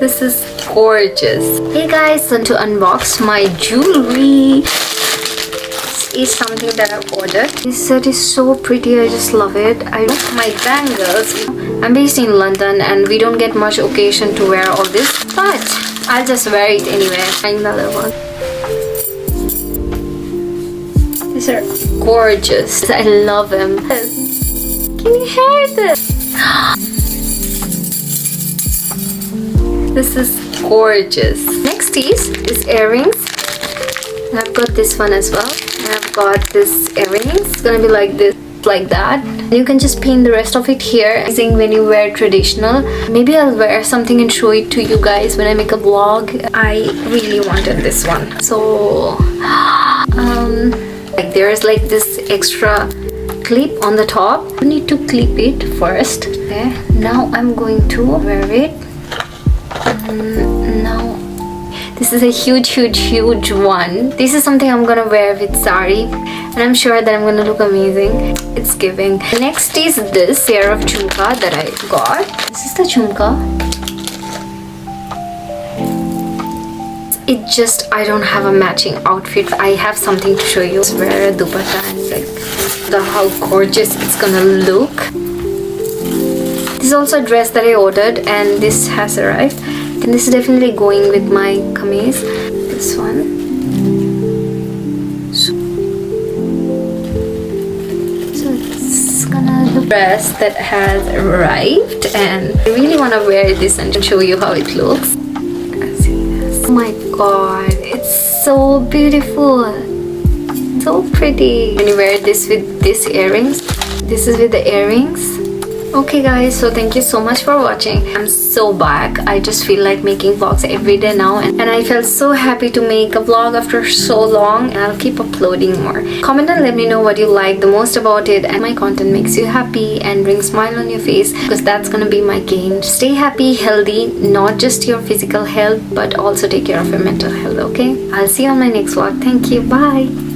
This is gorgeous. Hey guys, so to unbox my jewelry. This is something that I've ordered. This set is so pretty. I just love it. I love my bangles. I'm based in London and we don't get much occasion to wear all this, but I'll just wear it anyway. Another one. These are gorgeous. I love them. Can you hear this? This is gorgeous. Next is earrings. And I've got this one as well. And I've got this earrings. It's gonna be like this, like that. And you can just pin the rest of it here. Using when you wear traditional. Maybe I'll wear something and show it to you guys when I make a vlog. I really wanted this one. So like there's like this extra clip on the top. You need to clip it first. Okay. Now I'm going to wear it. Now this is a huge one. This is something I'm gonna wear with sari and I'm sure that I'm gonna look amazing. It's giving. Next is this pair of jhumka that I got. This is the jhumka. It just, I don't have a matching outfit. I have something to show you. Wear a dupatta and like how gorgeous it's gonna look. This is also a dress that I ordered and this has arrived. And this is definitely going with my kameez. This one. So it's gonna look dress that has arrived and I really want to wear this and show you how it looks. See this. Oh my god, it's so beautiful. So pretty. When you wear this with these earrings. This is with the earrings. Okay guys, so thank you so much for watching. I'm so back. I just feel like making vlogs every day now and I felt so happy to make a vlog after so long and I'll keep uploading more. Comment and let me know what you like the most about it and my content makes you happy and brings smile on your face because that's gonna be my gain. Stay happy, healthy, not just your physical health but also take care of your mental health, okay? I'll see you on my next vlog. Thank you. Bye.